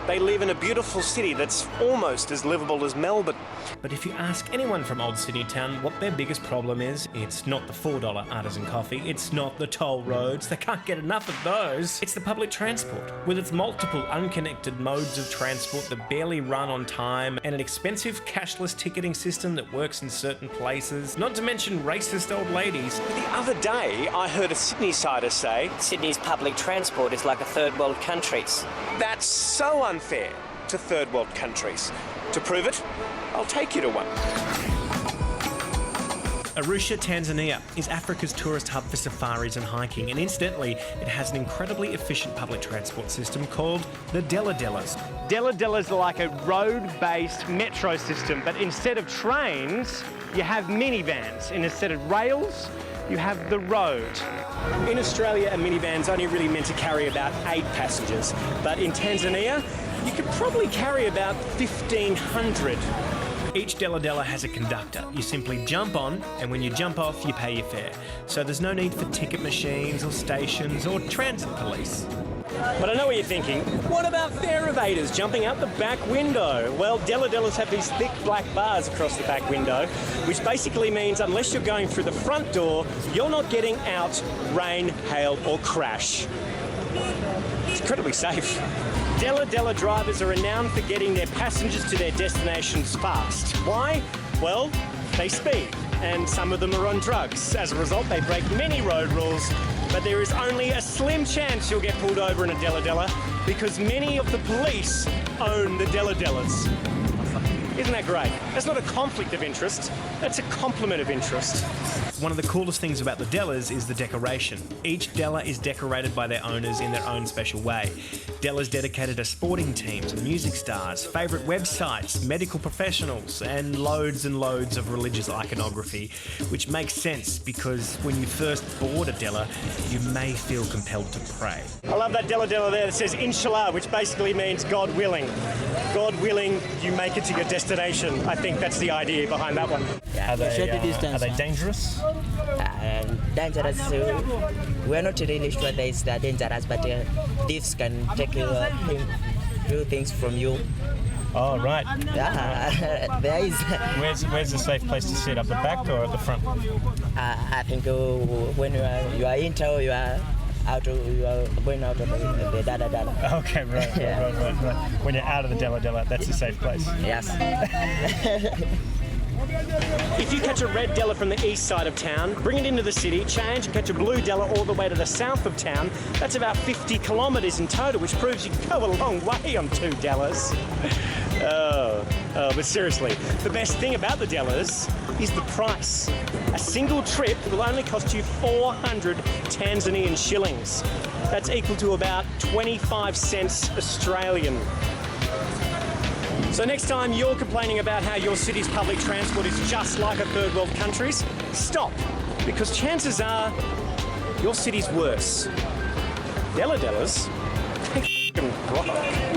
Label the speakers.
Speaker 1: They live in a beautiful city that's almost as livable as Melbourne.
Speaker 2: But if you ask anyone from Old Sydney Town what their biggest problem is, it's not the $4 artisan coffee, it's not the toll roads, they can't get enough of those. It's the public transport, with its multiple unconnected modes of transport that barely run on time, and an expensive cashless ticketing system that works in certain places, not to mention racist old ladies.
Speaker 1: The other day, I heard a Sydney-sider say,
Speaker 3: Sydney's public transport is like a third world country's.
Speaker 1: that's so unfair to third world countries. To prove it, I'll take you to one.
Speaker 2: Arusha, Tanzania is Africa's tourist hub for safaris and hiking, and incidentally, it has an incredibly efficient public transport system called the Dela-Delas.
Speaker 4: Dela-Delas are like a road-based metro system, but instead of trains, you have minivans, and instead of rails, you have the road.
Speaker 1: In Australia, a minivan's only really meant to carry about 8 passengers, but in Tanzania, you could probably carry about 1,500.
Speaker 2: Each Dela-Dela has a conductor. You simply jump on, and when you jump off, you pay your fare. So there's no need for ticket machines or stations or transit police.
Speaker 1: But I know what you're thinking. What about fare evaders jumping out the back window? Well, Dela-Delas have these thick black bars across the back window, which basically means unless you're going through the front door, you're not getting out, rain, hail, or crash. It's incredibly safe. Dela-Dela drivers are renowned for getting their passengers to their destinations fast. Why? Well, they speed, and some of them are on drugs. As a result, they break many road rules, but there is only a slim chance you'll get pulled over in a Dela-Dela because many of the police own the Dela-Delas. Isn't that great? That's not a conflict of interest, that's a complement of interest.
Speaker 2: One of the coolest things about the Delas is the decoration. Each Dela is decorated by their owners in their own special way. Delas dedicated to sporting teams and music stars, favourite websites, medical professionals, and loads of religious iconography, which makes sense because when you first board a Dela, you may feel compelled to pray.
Speaker 1: I love that Dela-Dela there that says Inshallah, which basically means God willing. God willing, you make it to your destination. I think that's the idea behind that one.
Speaker 2: Are they dangerous?
Speaker 5: Dangerous. We're not really sure that it's dangerous, but thieves can take do things from you.
Speaker 2: Oh, right.
Speaker 5: Yeah, there is.
Speaker 2: Where's the safe place to sit, up the back or at the front?
Speaker 5: I think when you are in town, you are going out of the Dela-Dela.
Speaker 2: Okay, right. When you're out of the Dela-Dela, that's a safe place.
Speaker 5: Yes.
Speaker 1: If you catch a red Dela from the east side of town, bring it into the city, change and catch a blue Dela all the way to the south of town, that's about 50 kilometres in total, which proves you can go a long way on 2 Delas. But seriously, the best thing about the Delas is the price. A single trip will only cost you 400 Tanzanian shillings. That's equal to about 25 cents Australian. So next time you're complaining about how your city's public transport is just like a third world country's, stop, because chances are your city's worse. Dela-Delas, they f***ing rock.